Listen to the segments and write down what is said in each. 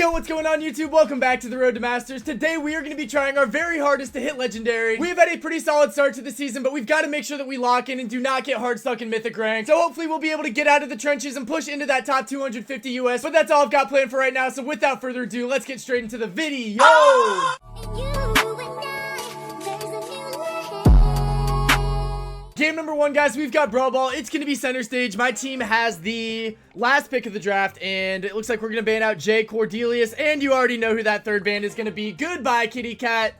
Yo, what's going on YouTube? Welcome back to the Road to Masters. Today we are going to be trying our very hardest to hit Legendary. We've had a pretty solid start to the season, but we've got to make sure that we lock in and do not get hard stuck in Mythic rank. So hopefully we'll be able to get out of the trenches and push into that top 250 US. But that's all I've got planned for right now. So without further ado, let's get straight into the video. Game number one, guys, we've got Brawl. It's going to be center stage. My team has the last pick of the draft, and it looks like we're going to ban out Jay Cordelius, and you already know who that third ban is going to be. Goodbye, kitty cat.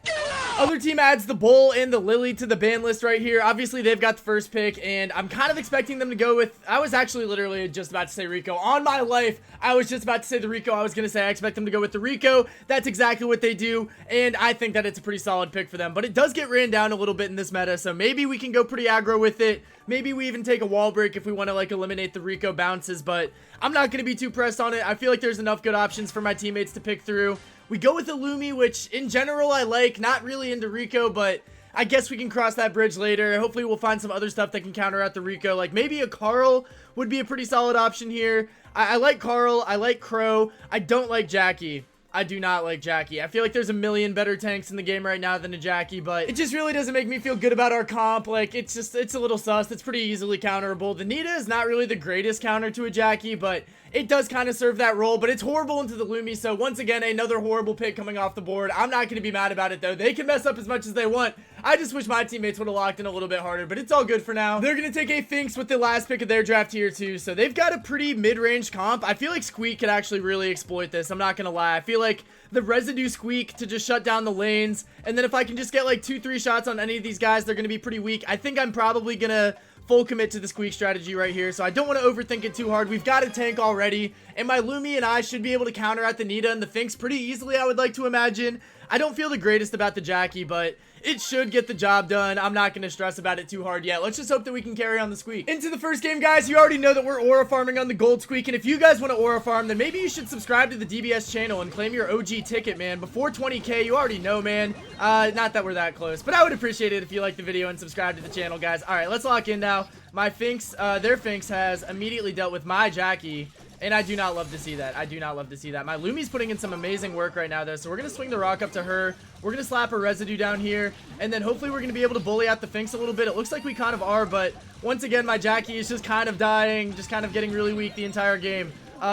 Other team adds the Bull and the Lily to the ban list right here. Obviously, they've got the first pick, and I'm kind of expecting them to go with... I was actually literally just about to say Rico. On my life, I was just about to say the Rico. I was going to say I expect them to go with the Rico. That's exactly what they do, and I think that it's a pretty solid pick for them. But it does get ran down a little bit in this meta, so maybe we can go pretty aggro with it. Maybe we even take a wall break if we want to like eliminate the Rico bounces, but I'm not going to be too pressed on it. I feel like there's enough good options for my teammates to pick through. We go with the Lumi, which in general I like. Not really into Rico, but I guess we can cross that bridge later. Hopefully we'll find some other stuff that can counter out the Rico. Like maybe a Carl would be a pretty solid option here. I like Carl. I like Crow. I don't like Jackie. I do not like Jackie. I feel like there's a million better tanks in the game right now than a Jackie, but it just really doesn't make me feel good about our comp. Like, it's a little sus. It's pretty easily counterable. The Nita is not really the greatest counter to a Jackie, but it does kind of serve that role, but it's horrible into the Lumi, so once again, another horrible pick coming off the board. I'm not going to be mad about it, though. They can mess up as much as they want. I just wish my teammates would have locked in a little bit harder, but it's all good for now. They're going to take a Finks with the last pick of their draft here, too, so they've got a pretty mid-range comp. I feel like Squeak could actually really exploit this. I'm not going to lie. I feel like the residue Squeak to just shut down the lanes, and then if I can just get like 2-3 shots on any of these guys, they're going to be pretty weak. I think I'm probably going to full commit to the Squeak strategy right here, so I don't want to overthink it too hard. We've got a tank already, and my Lumi and I should be able to counter out the Nita and the Finks pretty easily, I would like to imagine. I don't feel the greatest about the Jackie, but it should get the job done. I'm not going to stress about it too hard yet. Let's just hope that we can carry on the Squeak. Into the first game, guys. You already know that we're aura farming on the gold Squeak, and if you guys want to aura farm, then maybe you should subscribe to the DBS channel and claim your OG ticket, man. Before 20K, you already know, man. Not that we're that close, but I would appreciate it if you like the video and subscribe to the channel, guys. All right, let's lock in now. My Finks, their Finks has immediately dealt with my Jackie, and I do not love to see that. I do not love to see that. My Lumi's putting in some amazing work right now, though, so we're going to swing the rock up to her. We're going to slap a residue down here, and then hopefully we're going to be able to bully out the Finks a little bit. It looks like we kind of are, but once again, my Jackie is just kind of dying, just kind of getting really weak the entire game.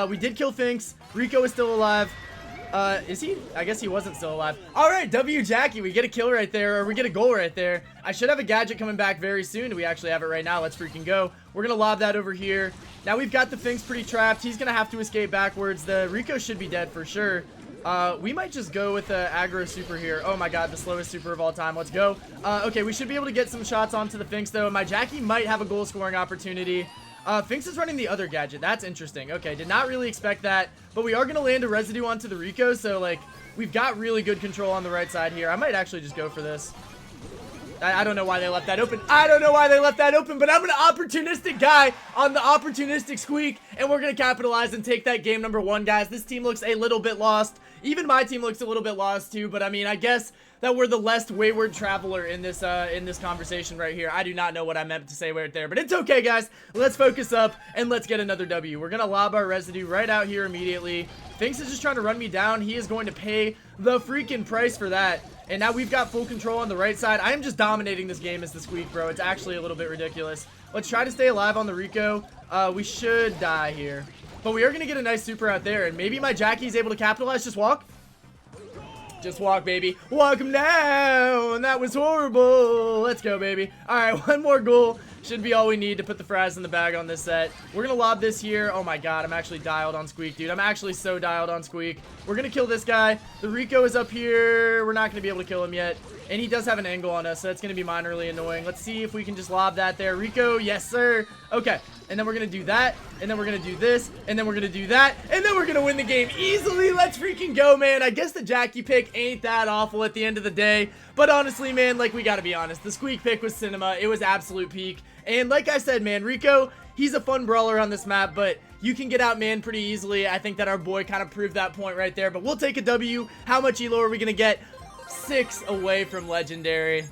We did kill Finks. Rico is still alive. Is he? I guess he wasn't still alive. All right, W Jackie. We get a kill right there, or we get a goal right there. I should have a gadget coming back very soon. We actually have it right now. Let's freaking go. We're going to lob that over here. Now we've got the Finks pretty trapped. He's going to have to escape backwards. The Rico should be dead for sure. We might just go with the aggro super here. Oh my god, the slowest super of all time. Let's go. Okay, we should be able to get some shots onto the Finks, though. My Jackie might have a goal scoring opportunity. Finks is running the other gadget. That's interesting. Okay, did not really expect that, but we are going to land a residue onto the Rico, so like we've got really good control on the right side here. I might actually just go for this. I don't know why they left that open. I don't know why they left that open, but I'm an opportunistic guy on the opportunistic Squeak, and we're going to capitalize and take that game number one, guys. This team looks a little bit lost. Even my team looks a little bit lost too, but I mean, I guess that we're the less wayward traveler in this conversation right here. I do not know what I meant to say right there, but it's okay, guys. Let's focus up and let's get another W. We're going to lob our residue right out here immediately. Finks is just trying to run me down. He is going to pay the freaking price for that. And now we've got full control on the right side. I am just dominating this game as the Squeak, bro. It's actually a little bit ridiculous. Let's try to stay alive on the Rico. We should die here, but we are going to get a nice super out there, and maybe my Jackie's able to capitalize. Just walk. Just walk, baby. Walk him down. That was horrible. Let's go, baby. All right, one more goal. Should be all we need to put the fries in the bag on this set. We're going to lob this here. Oh, my God. I'm actually dialed on Squeak, dude. I'm actually so dialed on Squeak. We're going to kill this guy. The Rico is up here. We're not going to be able to kill him yet. And he does have an angle on us, so that's going to be minorly annoying. Let's see if we can just lob that there. Rico, yes, sir. Okay, and then we're going to do that, and then we're going to do this, and then we're going to do that, and then we're going to win the game easily. Let's freaking go, man. I guess the Jackie pick ain't that awful at the end of the day, but honestly, man, like, we got to be honest. The Squeak pick was cinema. It was absolute peak, and like I said, man, Rico, he's a fun brawler on this map, but you can get outmanned pretty easily. I think that our boy kind of proved that point right there, but we'll take a W. How much elo are we going to get? 6 away from legendary.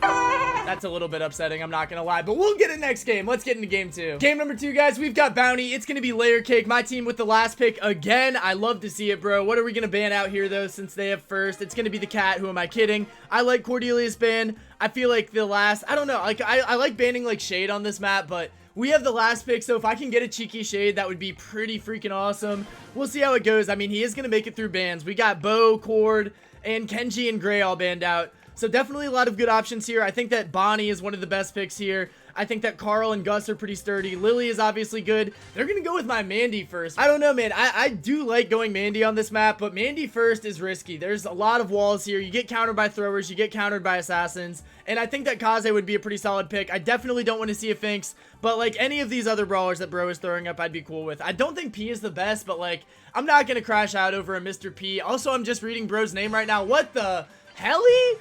That's a little bit upsetting, I'm not gonna lie, but we'll get it next game. Let's get into game 2. Game number 2, guys, we've got Bounty. It's gonna be Layer Cake, my team with the last pick again. I love to see it, bro. What are we gonna ban out here, though, since they have first? It's gonna be the cat. Who am I kidding? I like Cordelia's ban. I feel like the last, I don't know, like, I like banning, like, Shade on this map, but we have the last pick, so if I can get a cheeky Shade, that would be pretty freaking awesome. We'll see how it goes. I mean, he is gonna make it through bans. We got Bo, Cord, and Kenji and Gray all banned out. So definitely a lot of good options here. I think that Bonnie is one of the best picks here. I think that Carl and Gus are pretty sturdy. Lily is obviously good. They're going to go with my Mandy first. I don't know, man. I do like going Mandy on this map, but Mandy first is risky. There's a lot of walls here. You get countered by throwers. You get countered by assassins. And I think that Kaze would be a pretty solid pick. I definitely don't want to see a Finks, but like any of these other brawlers that bro is throwing up, I'd be cool with. I don't think P is the best, but like I'm not going to crash out over a Mr. P. Also, I'm just reading bro's name right now. What the heli?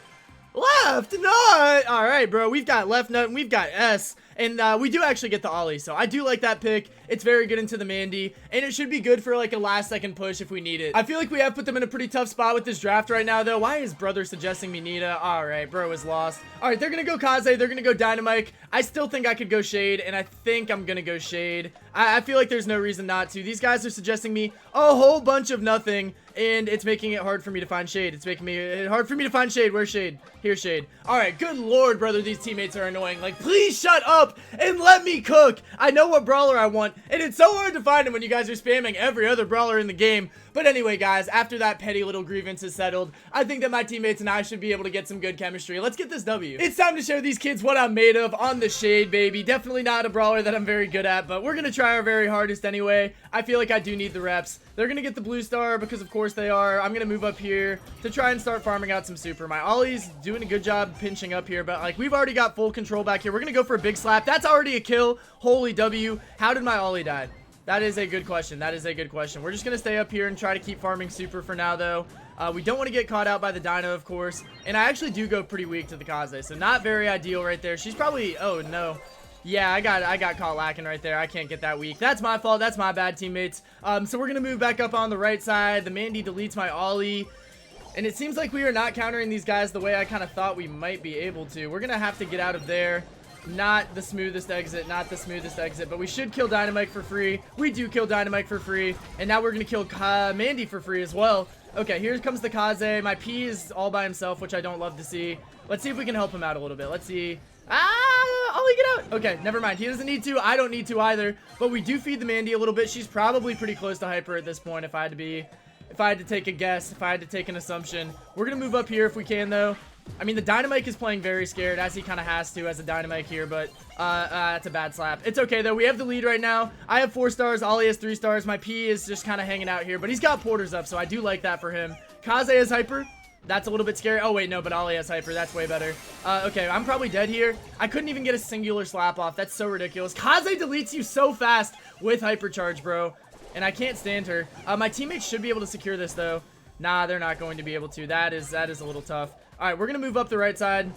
Left nut. All right, bro. We've got left nut and we've got S. And we do actually get the Ollie, so I do like that pick. It's very good into the Mandy, and it should be good for like a last second push if we need it. I feel like we have put them in a pretty tough spot with this draft right now, though. Why is brother suggesting me Nita? All right, bro is lost. All right, they're gonna go Kaze, they're gonna go Dynamite. I still think I could go Shade, and I think I'm gonna go Shade. I feel like there's no reason not to. These guys are suggesting me a whole bunch of nothing, and it's making it hard for me to find Shade. It's making it hard for me to find Shade. Where's Shade? Here's Shade. All right, good lord, brother, these teammates are annoying. Like, please shut up and let me cook. I know what brawler I want, and it's so hard to find him when you guys are spamming every other brawler in the game. But anyway, guys, after that petty little grievance is settled, I think that my teammates and I should be able to get some good chemistry. Let's get this W. It's time to show these kids what I'm made of on the Shade, baby. Definitely not a brawler that I'm very good at, but we're gonna try our very hardest anyway. I feel like I do need the reps. They're gonna get the blue star because of course they are. I'm gonna move up here to try and start farming out some super. My Ollie's doing a good job pinching up here, but like we've already got full control back here. We're gonna go for a big slap. That's already a kill. Holy W. How did my Ollie die? That is a good question. That is a good question. We're just going to stay up here and try to keep farming super for now, though. We don't want to get caught out by the Dino, of course. And I actually do go pretty weak to the Kaze, so not very ideal right there. She's probably... Oh, no. Yeah, I got caught lacking right there. I can't get that weak. That's my fault. That's my bad, teammates. So we're going to move back up on the right side. The Mandy deletes my Ollie. And it seems like we are not countering these guys the way I kind of thought we might be able to. We're going to have to get out of there. Not the smoothest exit, not the smoothest exit, but we should kill Dynamite for free. We do kill Dynamite for free, and now we're gonna kill Mandy for free as well. Okay, here comes the Kaze. My P is all by himself, which I don't love to see. Let's see if we can help him out a little bit. Let's see. Ollie, get out. Okay, never mind. He doesn't need to. I don't need to either, but we do feed the Mandy a little bit. She's probably pretty close to hyper at this point if I had to take a guess, if I had to take an assumption. We're gonna move up here if we can, though. I mean, the Dynamite is playing very scared, as he kind of has to as a Dynamite here, but that's a bad slap. It's okay, though. We have the lead right now. I have 4 stars. Ollie has 3 stars. My P is just kind of hanging out here, but he's got porters up, so I do like that for him. Kaze has hyper. That's a little bit scary. Oh, wait, no, but Ollie has hyper. That's way better. Okay, I'm probably dead here. I couldn't even get a singular slap off. That's so ridiculous. Kaze deletes you so fast with hypercharge, bro, and I can't stand her. My teammates should be able to secure this, though. Nah, they're not going to be able to. That is a little tough. All right, we're going to move up the right side.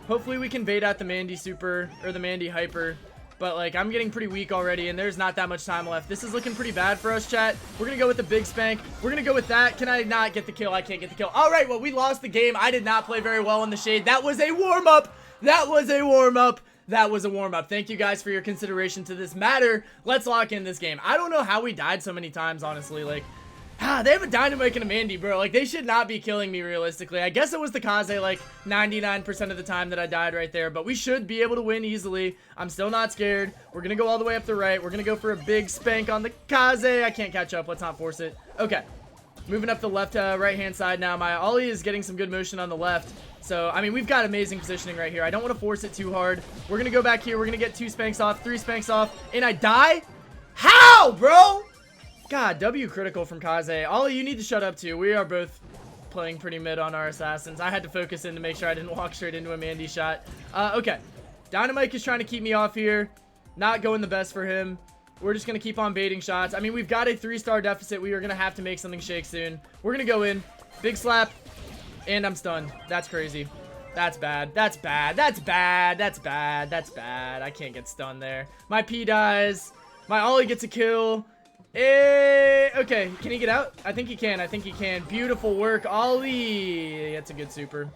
Hopefully we can bait out the Mandy super or the Mandy hyper. But like I'm getting pretty weak already and there's not that much time left. This is looking pretty bad for us, chat. We're going to go with the big spank. We're going to go with that. Can I not get the kill? I can't get the kill. All right, well, we lost the game. I did not play very well in the Shade. That was a warm-up. That was a warm-up. That was a warm-up. Thank you guys for your consideration to this matter. Let's lock in this game. I don't know how we died so many times, honestly. Like, they have a Dynamite and a Mandy, bro. Like, they should not be killing me realistically. I guess it was the Kaze, like, 99% of the time that I died right there. But we should be able to win easily. I'm still not scared. We're going to go all the way up the right. We're going to go for a big spank on the Kaze. I can't catch up. Let's not force it. Okay. Moving up the left, right-hand side now. My Ollie is getting some good motion on the left. So, I mean, we've got amazing positioning right here. I don't want to force it too hard. We're going to go back here. We're going to get 2 spanks off, 3 spanks off, and I die? How, bro? God, W critical from Kaze. Ollie, you need to shut up too. We are both playing pretty mid on our assassins. I had to focus in to make sure I didn't walk straight into a Mandy shot. Okay. Dynamite is trying to keep me off here. Not going the best for him. We're just going to keep on baiting shots. I mean, we've got a 3-star deficit. We are going to have to make something shake soon. We're going to go in. Big slap. And I'm stunned. That's crazy. That's bad. That's bad. That's bad. That's bad. That's bad. I can't get stunned there. My P dies. My Ollie gets a kill. Okay, can he get out? I think he can. I think he can. Beautiful work, Ollie. That's a good super.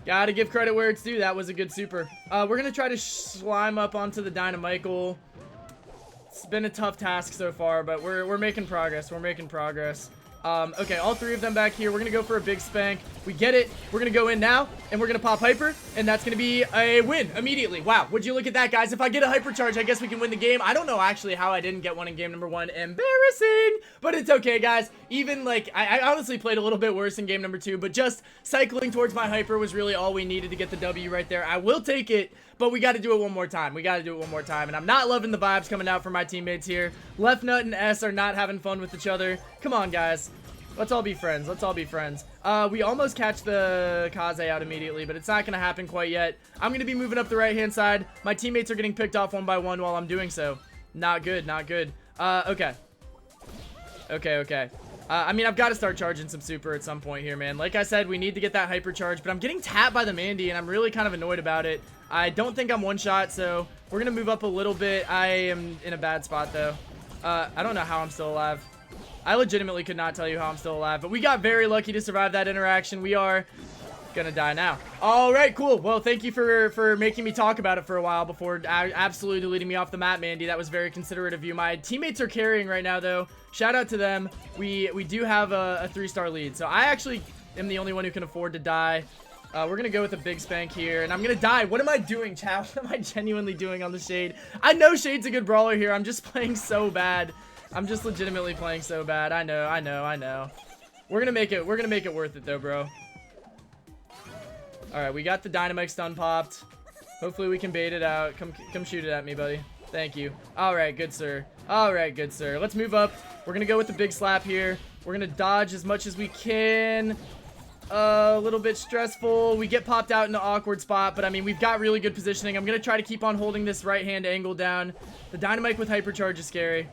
Gotta give credit where it's due. That was a good super. We're gonna try to slime up onto the Dynamichael. It's been a tough task so far, but we're making progress. We're making progress. Okay, all three of them back here. We're gonna go for a big spank. We get it. We're gonna go in now, and we're gonna pop hyper, and that's gonna be a win immediately. Wow, would you look at that, guys? If I get a hyper charge, I guess we can win the game. I don't know actually how I didn't get one in game number 1. Embarrassing, but it's okay, guys. Even like I honestly played a little bit worse in game number 2, but just cycling towards my hyper was really all we needed to get the W right there. I will take it, but we got to do it one more time. We got to do it one more time, and I'm not loving the vibes coming out from my teammates here. Left Nut and S are not having fun with each other. Come on, guys. Let's all be friends. Let's all be friends. We almost catch the Kaze out immediately, but it's not going to happen quite yet. I'm going to be moving up the right-hand side. My teammates are getting picked off one by one while I'm doing so. Not good, not good. Okay. Okay. I mean, I've got to start charging some super at some point here, man. Like I said, we need to get that hyper charge, but I'm getting tapped by the Mandy, and I'm really kind of annoyed about it. I don't think I'm one shot, so we're going to move up a little bit. I am in a bad spot, though. I don't know how I'm still alive. I legitimately could not tell you how I'm still alive, but we got very lucky to survive that interaction. We are gonna die now. All right, cool. Well, thank you for making me talk about it for a while before absolutely deleting me off the map, Mandy. That was very considerate of you. My teammates are carrying right now, though. Shout out to them. We do have a 3-star lead, so I actually am the only one who can afford to die. We're gonna go with a big spank here, and I'm gonna die. What am I doing, chat? What am I genuinely doing on the Shade? I know Shade's a good brawler here. I'm just playing so bad. I'm just legitimately playing so bad. I know. We're gonna make it worth it though, bro. Alright, we got the dynamite stun popped. Hopefully we can bait it out. Come shoot it at me, buddy. Thank you. Alright, good sir. Alright, good sir. Let's move up. We're gonna go with the big slap here. We're gonna dodge as much as we can. A little bit stressful. We get popped out in an awkward spot, but I mean, we've got really good positioning. I'm gonna try to keep on holding this right hand angle down. The dynamite with hypercharge is scary.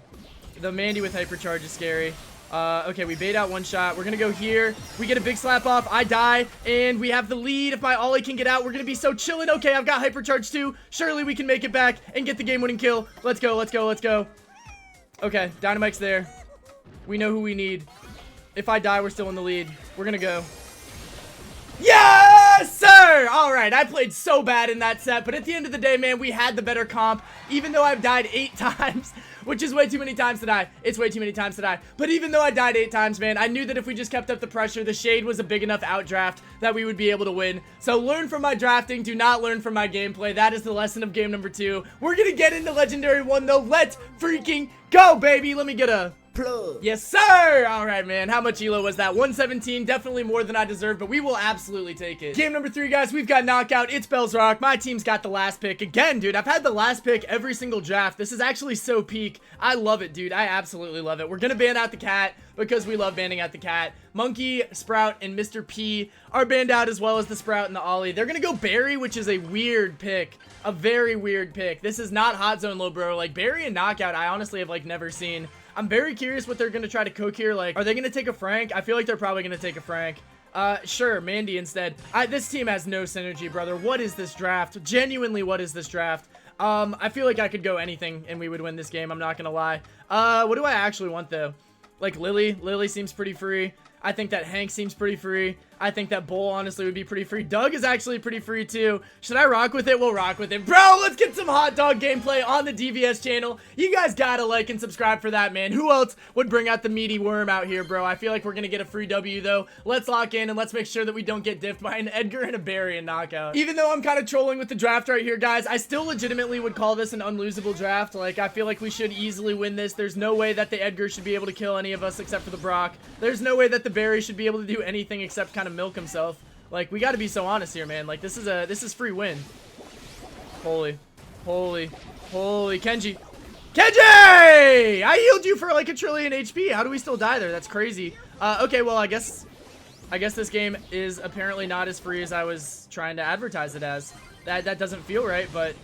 The Mandy with hypercharge is scary. Okay, we bait out one shot. We're gonna go here. We get a big slap off. I die, and we have the lead. If my ollie can get out, we're gonna be so chillin'. Okay, I've got hypercharge too. Surely we can make it back and get the game-winning kill. Let's go. Okay, Dynamite's there. We know who we need. If I die, we're still in the lead. We're gonna go. Yes, sir! Alright, I played so bad in that set, but at the end of the day, man, we had the better comp, even though I've died 8 times, which is way too many times to die. It's way too many times to die. But even though I died 8 times, man, I knew that if we just kept up the pressure, the Shade was a big enough outdraft that we would be able to win. So learn from my drafting, do not learn from my gameplay. That is the lesson of game number 2. We're gonna get into Legendary 1, though. Let's freaking go, baby! Let me get a... Yes, sir! Alright, man. How much elo was that? 117. Definitely more than I deserve, but we will absolutely take it. Game number 3, guys. We've got Knockout. It's Bell's Rock. My team's got the last pick. Again, dude, I've had the last pick every single draft. This is actually so peak. I love it, dude. I absolutely love it. We're gonna ban out the cat because we love banning out the cat. Monkey, Sprout, and Mr. P are banned out, as well as the Sprout and the Ollie. They're gonna go Barry, which is a weird pick. A very weird pick. This is not Hot Zone low, bro. Like, Barry and Knockout, I honestly have, like, never seen. I'm very curious what they're going to try to cook here. Like, are they going to take a Frank? I feel like they're probably going to take a Frank. Sure, Mandy instead. This team has no synergy, brother. What is this draft? Genuinely, what is this draft? I feel like I could go anything and we would win this game. I'm not going to lie. What do I actually want, though? Like, Lily. Lily seems pretty free. I think that Hank seems pretty free. I think that Bull honestly would be pretty free. Doug is actually pretty free too. Should I rock with it? We'll rock with it. Bro, let's get some hot dog gameplay on the DVS channel. You guys gotta like and subscribe for that, man. Who else would bring out the meaty worm out here, bro? I feel like we're gonna get a free W though. Let's lock in and let's make sure that we don't get diffed by an Edgar and a Barry and Knockout. Even though I'm kind of trolling with the draft right here, guys, I still legitimately would call this an unlosable draft. Like, I feel like we should easily win this. There's no way that the Edgar should be able to kill any of us except for the Brock. There's no way that the Barry should be able to do anything except kind of milk himself. Like, we gotta be so honest here, man. Like, this is free win. Holy Kenji. Kenji! I healed you for like 1 trillion HP. How do we still die there? That's crazy. Okay, well, I guess this game is apparently not as free as I was trying to advertise it as. That doesn't feel right, but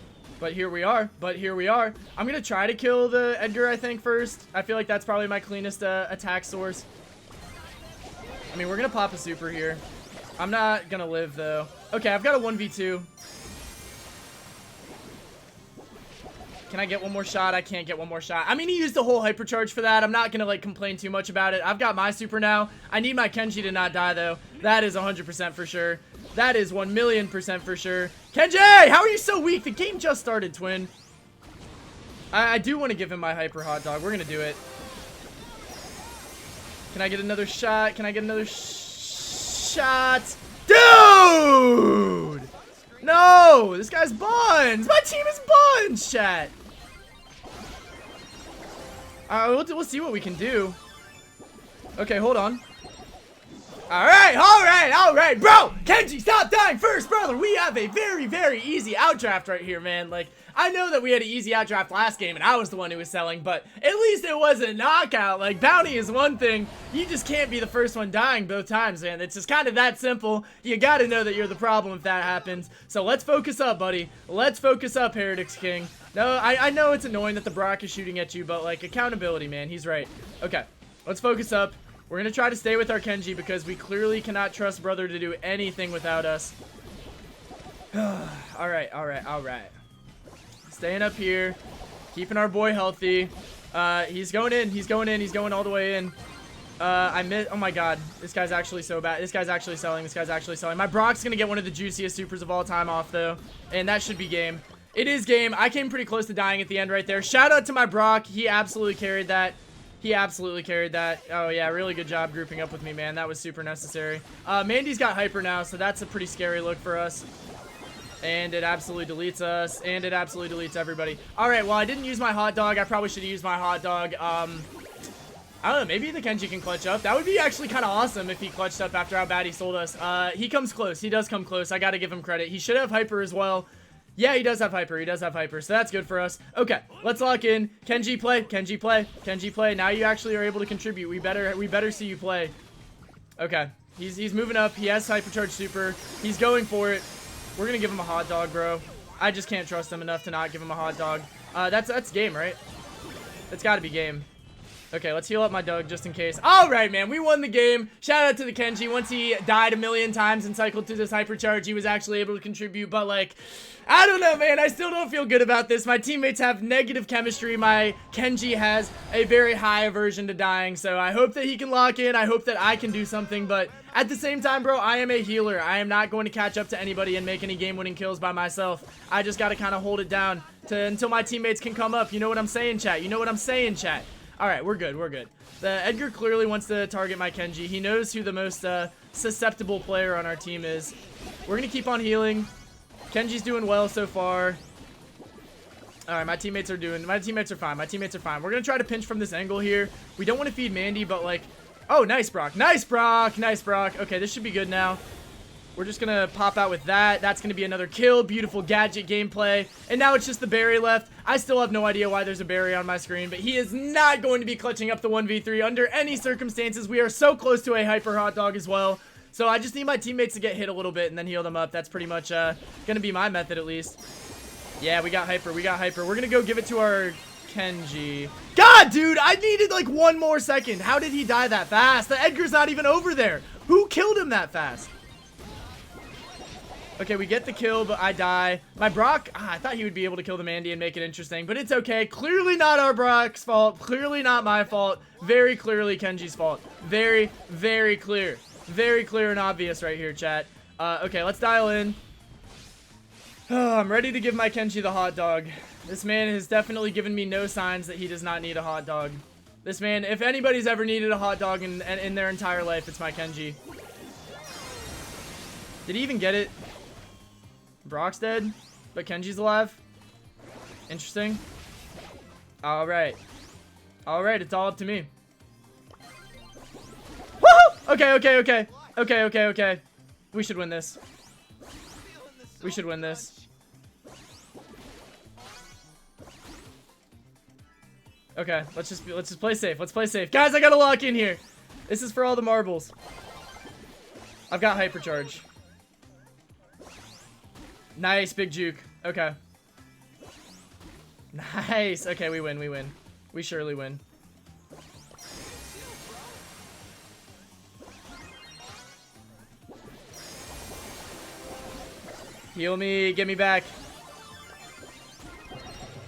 here we are. I'm gonna try to kill the Edgar, I think, first. I feel like that's probably my cleanest attack source. I mean, we're gonna pop a super here. I'm not gonna live, though. Okay, I've got a 1v2. Can I get one more shot? I can't get one more shot. I mean, he used the whole hypercharge for that. I'm not gonna, like, complain too much about it. I've got my super now. I need my Kenji to not die, though. That is 100% for sure. That is 1,000,000% for sure. Kenji! How are you so weak? The game just started, twin. I do want to give him my hyper hot dog. We're gonna do it. Can I get another shot? Can I get another shot? Dude! No! This guy's buns! My team is buns, chat! We'll see what we can do. Okay, hold on. Alright, bro! Kenji, stop dying first, brother! We have a very, very easy outdraft right here, man. Like, I know that we had an easy outdraft last game, and I was the one who was selling, but at least it was a knockout. Like, bounty is one thing. You just can't be the first one dying both times, man. It's just kind of that simple. You gotta know that you're the problem if that happens. So let's focus up, buddy. Let's focus up, Heretics King. No, I know it's annoying that the Brock is shooting at you, but, like, accountability, man. He's right. Okay, let's focus up. We're gonna try to stay with our Kenji because we clearly cannot trust brother to do anything without us. Alright. Staying up here. Keeping our boy healthy. He's going in. He's going all the way in. I missed. Oh my god. This guy's actually so bad. This guy's actually selling. My Brock's gonna get one of the juiciest supers of all time off, though. And that should be game. It is game. I came pretty close to dying at the end right there. Shout out to my Brock. He absolutely carried that. Oh, yeah, really good job grouping up with me, man. That was super necessary. Mandy's got hyper now, so that's a pretty scary look for us. And it absolutely deletes us, and it absolutely deletes everybody. All right, well, I didn't use my hot dog. I probably should have used my hot dog. I don't know, maybe the Kenji can clutch up. That would be actually kind of awesome if he clutched up after how bad he sold us. He comes close. He does come close. I got to give him credit. He should have hyper as well. Yeah, he does have hyper. So that's good for us. Okay, let's lock in. Kenji play. Now you actually are able to contribute. We better see you play. Okay, he's moving up. He has hypercharge super. He's going for it. We're gonna give him a hot dog, bro. I just can't trust him enough to not give him a hot dog. That's game, right? That's got to be game. Okay, let's heal up my Doug just in case. All right, man, we won the game. Shout out to the Kenji. Once he died 1,000,000 times and cycled through this hypercharge, he was actually able to contribute. But, like, I don't know, man. I still don't feel good about this. My teammates have negative chemistry. My Kenji has a very high aversion to dying. So I hope that he can lock in. I hope that I can do something. But at the same time, bro, I am a healer. I am not going to catch up to anybody and make any game-winning kills by myself. I just got to kind of hold it down until my teammates can come up. You know what I'm saying, chat? Alright, we're good. The Edgar clearly wants to target my Kenji. He knows who the most susceptible player on our team is. We're gonna keep on healing. Kenji's doing well so far. Alright, my teammates are fine. We're gonna try to pinch from this angle here. We don't want to feed Mandy, but like... Oh, nice Brock. Okay, this should be good now. We're just gonna pop out with that. That's gonna be another kill. Beautiful gadget gameplay. And now it's just the Barry left. I still have no idea why there's a Barry on my screen, but he is not going to be clutching up the 1v3 under any circumstances. We are so close to a hyper hot dog as well. So I just need my teammates to get hit a little bit and then heal them up. That's pretty much gonna be my method at least. Yeah, we got hyper. We're gonna go give it to our Kenji. God, dude, I needed like 1 more second. How did he die that fast? The Edgar's not even over there. Who killed him that fast? Okay, we get the kill, but I die. My Brock, I thought he would be able to kill the Mandy and make it interesting, but it's okay. Clearly not our Brock's fault. Clearly not my fault. Very clearly Kenji's fault. Very, very clear. Very clear and obvious right here, chat. Okay, let's dial in. Oh, I'm ready to give my Kenji the hot dog. This man has definitely given me no signs that he does not need a hot dog. This man, if anybody's ever needed a hot dog in their entire life, it's my Kenji. Did he even get it? Brock's dead, but Kenji's alive. Interesting. Alright, it's all up to me. Woohoo! Okay. We should win this. Okay, let's just play safe. Guys, I gotta lock in here. This is for all the marbles. I've got hypercharge. Nice, big juke. Okay. Nice. Okay, we win. We surely win. Heal me. Get me back.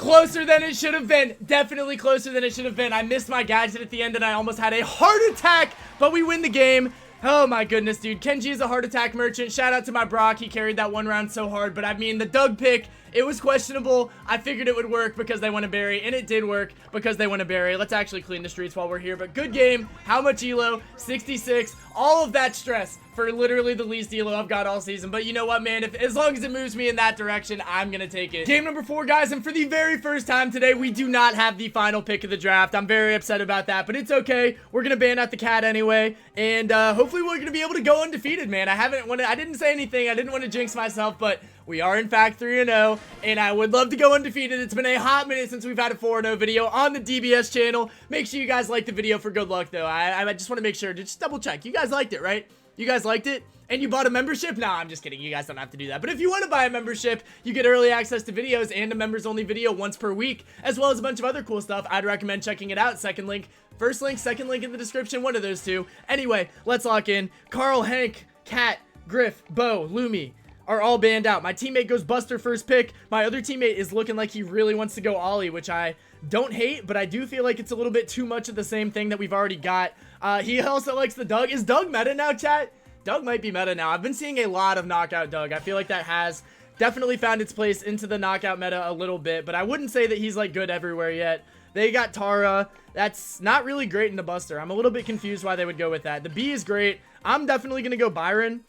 Closer than it should have been. Definitely closer than it should have been. I missed my gadget at the end and I almost had a heart attack, but we win the game. Oh my goodness, dude. Kenji is a heart attack merchant. Shout out to my Brock. He carried that one round so hard. But I mean, the Doug pick, it was questionable. I figured it would work because they won a berry, and it did work because they won a berry. Let's actually clean the streets while we're here. But good game. How much elo? 66. All of that stress for literally the least elo I've got all season. But you know what, man? As long as it moves me in that direction, I'm going to take it. Game number 4, guys. And for the very first time today, we do not have the final pick of the draft. I'm very upset about that, but it's okay. We're going to ban out the cat anyway. And hopefully we're going to be able to go undefeated, man. I didn't say anything. I didn't want to jinx myself, but we are in fact 3-0, and I would love to go undefeated. It's been a hot minute since we've had a 4-0 video on the DBS channel. Make sure you guys like the video for good luck, though. I just want to make sure to just double check. You guys liked it, right? You guys liked it? And you bought a membership? Nah, I'm just kidding. You guys don't have to do that. But if you want to buy a membership, you get early access to videos and a members-only video once per week, as well as a bunch of other cool stuff. I'd recommend checking it out. Second link, first link, second link in the description. One of those two. Anyway, let's lock in. Carl, Hank, Cat, Griff, Bo, Lumi are all banned out. My teammate goes Buster first pick. My other teammate is looking like he really wants to go Ollie, which I don't hate, but I do feel like it's a little bit too much of the same thing that we've already got. He also likes the Doug. Is Doug meta now, chat? Doug might be meta now. I've been seeing a lot of knockout Doug. I feel like that has definitely found its place into the knockout meta a little bit, but I wouldn't say that he's like good everywhere yet. They got Tara. That's not really great in the Buster. I'm a little bit confused why they would go with that. The B is great. I'm definitely going to go Byron.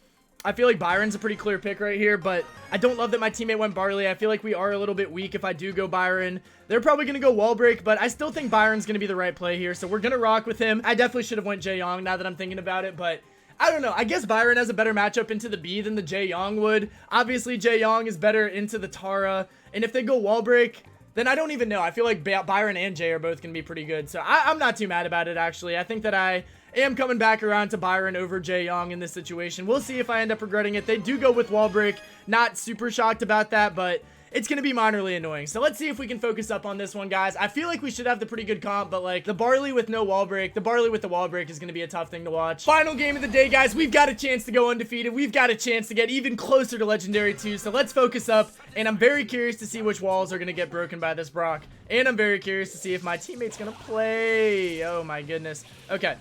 I feel like Byron's a pretty clear pick right here, but I don't love that my teammate went Barley. I feel like we are a little bit weak if I do go Byron. They're probably going to go wall break, but I still think Byron's going to be the right play here, so we're going to rock with him. I definitely should have went Jae-Young now that I'm thinking about it, but I don't know. I guess Byron has a better matchup into the B than the Jae-Young would. Obviously, Jae-Young is better into the Tara, and if they go wall break, then I don't even know. I feel like Byron and Jay are both going to be pretty good, so I'm not too mad about it, actually. I think that I am coming back around to Byron over Jae-Young in this situation. We'll see if I end up regretting it. They do go with wall break. Not super shocked about that, but it's going to be minorly annoying. So let's see if we can focus up on this one, guys. I feel like we should have the pretty good comp, but like the Barley with no wall break, the Barley with the wall break is going to be a tough thing to watch. Final game of the day, guys. We've got a chance to go undefeated. We've got a chance to get even closer to Legendary 2. So let's focus up, and I'm very curious to see which walls are going to get broken by this Brock. And I'm very curious to see if my teammate's going to play. Oh my goodness. Okay.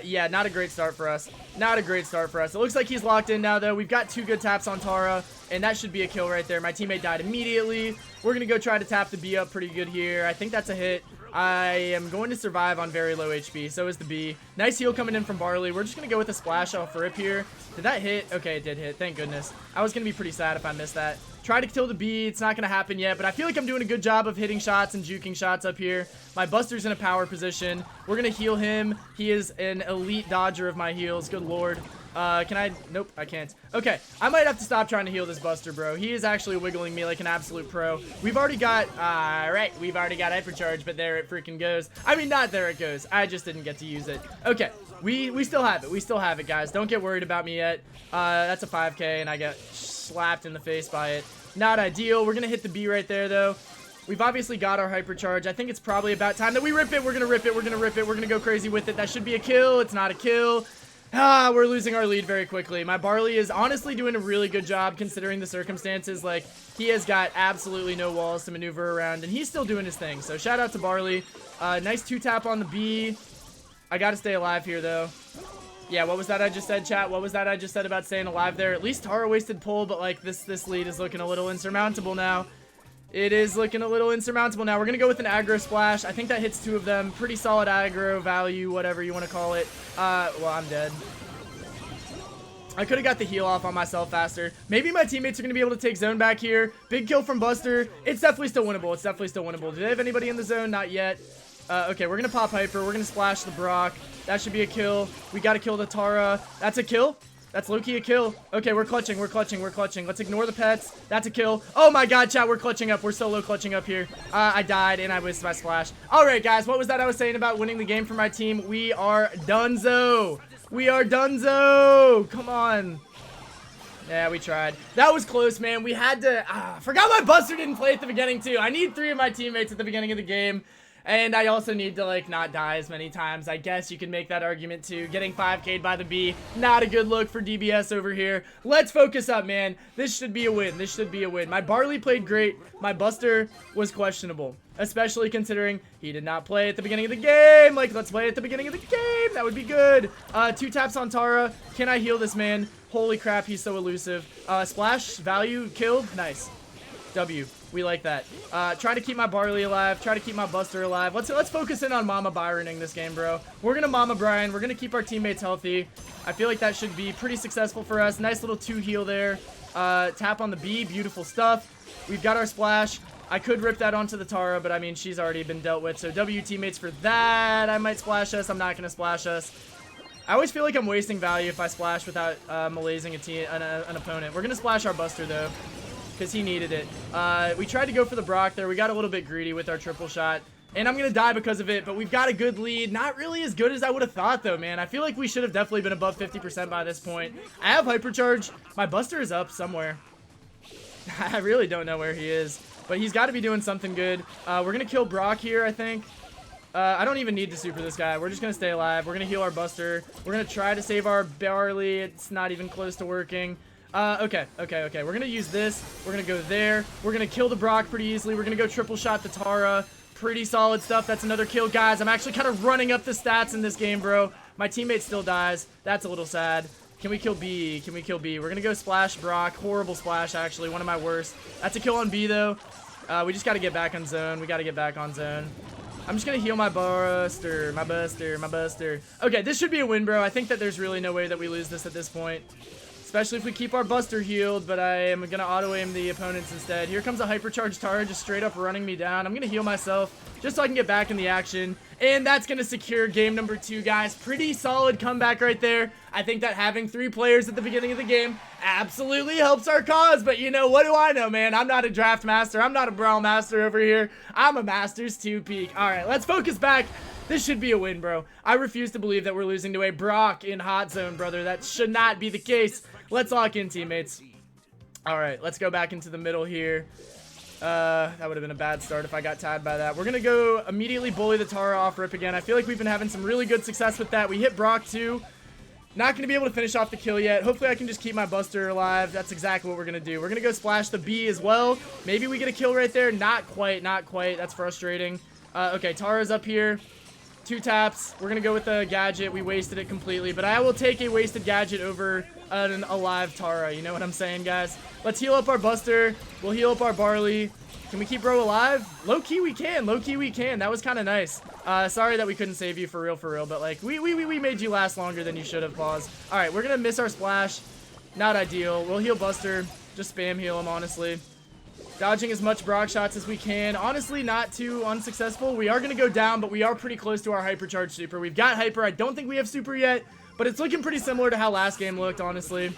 Yeah, not a great start for us. Not a great start for us. It looks like he's locked in now, though. We've got 2 good taps on Tara, and that should be a kill right there. My teammate died immediately. We're going to go try to tap the B up pretty good here. I think that's a hit. I am going to survive on very low HP. So is the B. Nice heal coming in from Barley. We're just going to go with a splash off rip here. Did that hit? Okay, it did hit. Thank goodness. I was going to be pretty sad if I missed that. Try to kill the B. It's not going to happen yet, but I feel like I'm doing a good job of hitting shots and juking shots up here. My Buster's in a power position. We're going to heal him. He is an elite dodger of my heals. Good lord. Can I? Nope, I can't. Okay, I might have to stop trying to heal this Buster, bro. He is actually wiggling me like an absolute pro. We've already got, right, we've already got Hypercharge, but there it freaking goes. I mean, not there it goes. I just didn't get to use it. Okay, we still have it. We still have it, guys. Don't get worried about me yet. That's a 5K, and I get slapped in the face by it. Not ideal. We're going to hit the B right there, though. We've obviously got our Hypercharge. I think it's probably about time that we rip it. We're going to rip it. We're going to rip it. We're going to go crazy with it. That should be a kill. It's not a kill. We're losing our lead very quickly. My Barley is honestly doing a really good job considering the circumstances. Like, he has got absolutely no walls to maneuver around, and he's still doing his thing. So, shout out to Barley. Nice 2-tap on the B. I got to stay alive here, though. Yeah, what was that I just said, chat? What was that I just said about staying alive there? At least Tara wasted pull, but, like, this lead is looking a little insurmountable now. It is looking a little insurmountable now. We're going to go with an aggro splash. I think that hits 2 of them. Pretty solid aggro value, whatever you want to call it. Well, I'm dead. I could have got the heal off on myself faster. Maybe my teammates are going to be able to take zone back here. Big kill from Buster. It's definitely still winnable. It's definitely still winnable. Do they have anybody in the zone? Not yet. Okay, we're going to pop Hyper. We're going to splash the Brock. That should be a kill. We got to kill the Tara. That's a kill. That's low-key a kill. Okay, we're clutching. We're clutching. We're clutching. Let's ignore the pets. That's a kill. Oh my god, chat. We're clutching up. We're solo clutching up here. I died and I wasted my splash. All right, guys. What was that I was saying about winning the game for my team? We are donezo. We are donezo. Come on. Yeah, we tried. That was close, man. We had to... forgot my Buster didn't play at the beginning, too. I need 3 of my teammates at the beginning of the game. And I also need to, like, not die as many times. I guess you can make that argument, too. Getting 5K'd by the B, not a good look for DBS over here. Let's focus up, man. This should be a win. This should be a win. My Barley played great. My Buster was questionable, especially considering he did not play at the beginning of the game. Like, let's play at the beginning of the game. That would be good. 2 taps on Tara. Can I heal this man? Holy crap, he's so elusive. Splash, value, killed. Nice. W. We like that. Try to keep my Barley alive. Try to keep my Buster alive. Let's focus in on Mama Byroning this game, bro. We're gonna Mama Brian. We're gonna keep our teammates healthy. I feel like that should be pretty successful for us. Nice little 2 heal there. Tap on the B. Beautiful stuff. We've got our Splash. I could rip that onto the Tara, but I mean, she's already been dealt with. So W teammates for that. I might splash us. I'm not gonna splash us. I always feel like I'm wasting value if I splash without malaising an opponent. We're gonna splash our Buster though, because he needed it. We tried to go for the Brock there. We got a little bit greedy with our triple shot, and I'm gonna die because of it, but we've got a good lead. Not really as good as I would have thought though, man. I feel like we should have definitely been above 50% by this point. I have Hypercharge. My Buster is up somewhere. I really don't know where he is, but he's got to be doing something good. We're gonna kill Brock here, I think. I don't even need to super this guy. We're just gonna stay alive. We're gonna heal our Buster. We're gonna try to save our Barley. It's not even close to working. Okay. We're gonna use this. We're gonna go there. We're gonna kill the Brock pretty easily. We're gonna go triple shot the Tara. Pretty solid stuff. That's another kill, guys. I'm actually kind of running up the stats in this game, bro. My teammate still dies. That's a little sad. Can we kill B? Can we kill B? We're gonna go splash Brock. Horrible splash, actually. One of my worst. That's a kill on B, though. We just gotta get back on zone. We gotta get back on zone. I'm just gonna heal my Buster. My Buster. Okay, this should be a win, bro. I think that there's really no way that we lose this at this point, especially if we keep our Buster healed, but I am gonna auto-aim the opponents instead. Here comes a Hypercharged Tara just straight up running me down. I'm gonna heal myself just so I can get back in the action, and that's gonna secure game number 2, guys. Pretty solid comeback right there. I think that having 3 players at the beginning of the game absolutely helps our cause, but you know, what do I know, man? I'm not a draft master. I'm not a Brawl master over here. I'm a Masters 2 peak. All right, let's focus back. This should be a win, bro. I refuse to believe that we're losing to a Brock in hot zone, brother. That should not be the case. Let's lock in, teammates. All right, let's go back into the middle here. That would have been a bad start if I got tagged by that. We're gonna go immediately bully the Tara off rip again. I feel like we've been having some really good success with that. We hit Brock too. Not gonna be able to finish off the kill yet. Hopefully I can just keep my Buster alive. That's exactly what we're gonna do. We're gonna go splash the B as well. Maybe we get a kill right there. Not quite. That's frustrating. Okay, Tara's up here. 2 taps. We're gonna go with the gadget. We wasted it completely, but I will take a wasted gadget over an alive Tara. You know what I'm saying, guys? Let's heal up our Buster. We'll heal up our Barley. Can we keep bro alive? Low-key we can. Low-key we can. That was kind of nice. Sorry that we couldn't save you for real, but like we made you last longer than you should have. Pause. All right, we're gonna miss our splash. Not ideal. We'll heal Buster. Just spam heal him, honestly. Dodging as much Brock shots as we can. Honestly, not too unsuccessful. We are going to go down, but we are pretty close to our Hypercharged Super. We've got Hyper. I don't think we have Super yet, but it's looking pretty similar to how last game looked, honestly.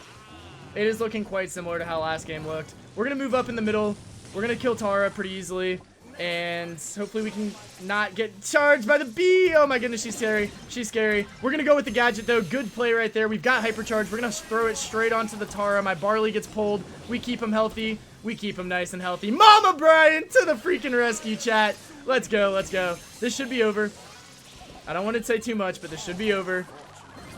It is looking quite similar to how last game looked. We're going to move up in the middle. We're going to kill Tara pretty easily, and hopefully we can not get charged by the B. Oh my goodness, she's scary. She's scary. We're going to go with the gadget, though. Good play right there. We've got Hypercharge. We're going to throw it straight onto the Tara. My Barley gets pulled. We keep him healthy. We keep him nice and healthy. Mama Brian to the freaking rescue, chat. Let's go. Let's go. This should be over. I don't want to say too much, but this should be over.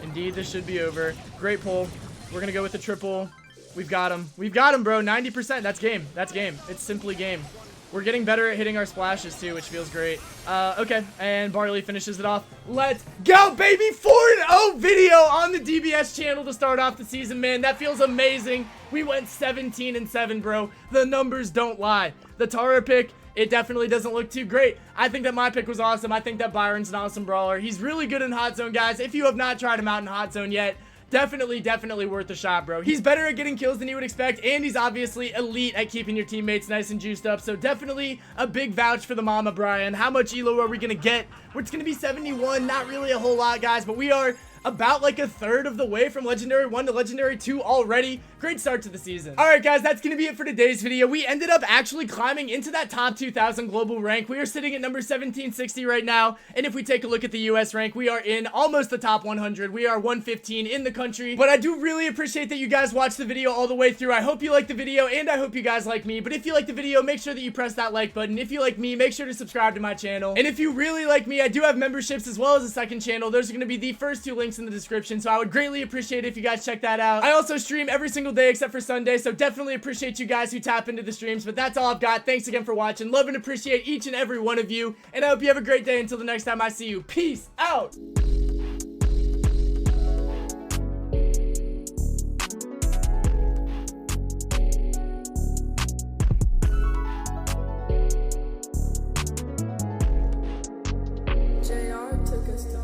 Indeed, this should be over. Great pull. We're going to go with the triple. We've got him. We've got him, bro. 90%. That's game. That's game. It's simply game. We're getting better at hitting our splashes, too, which feels great. Okay, and Barley finishes it off. Let's go, baby! 4-0 video on the DBS channel to start off the season, man. That feels amazing. We went 17-7, bro. The numbers don't lie. The Tara pick, it definitely doesn't look too great. I think that my pick was awesome. I think that Byron's an awesome brawler. He's really good in hot zone, guys. If you have not tried him out in hot zone yet, definitely worth a shot, bro. He's better at getting kills than you would expect, and he's obviously elite at keeping your teammates nice and juiced up, so definitely a big vouch for the Mama Brian. How much elo are we gonna get? It's gonna be 71, not really a whole lot, guys, but we are about like a third of the way from Legendary 1 to Legendary 2 already. Great start to the season. Alright guys, that's gonna be it for today's video. We ended up actually climbing into that top 2,000 global rank. We are sitting at number 1760 right now, and if we take a look at the US rank, we are in almost the top 100. We are 115 in the country, but I do really appreciate that you guys watched the video all the way through. I hope you liked the video, and I hope you guys like me. But if you like the video, make sure that you press that like button. If you like me, make sure to subscribe to my channel. And if you really like me, I do have memberships as well as a second channel. Those are going to be the first two links in the description, so I would greatly appreciate it if you guys check that out. I also stream every single day except for Sunday, so definitely appreciate you guys who tap into the streams. But that's all I've got. Thanks again for watching. Love and appreciate each and every one of you, and I hope you have a great day until the next time I see you. Peace out.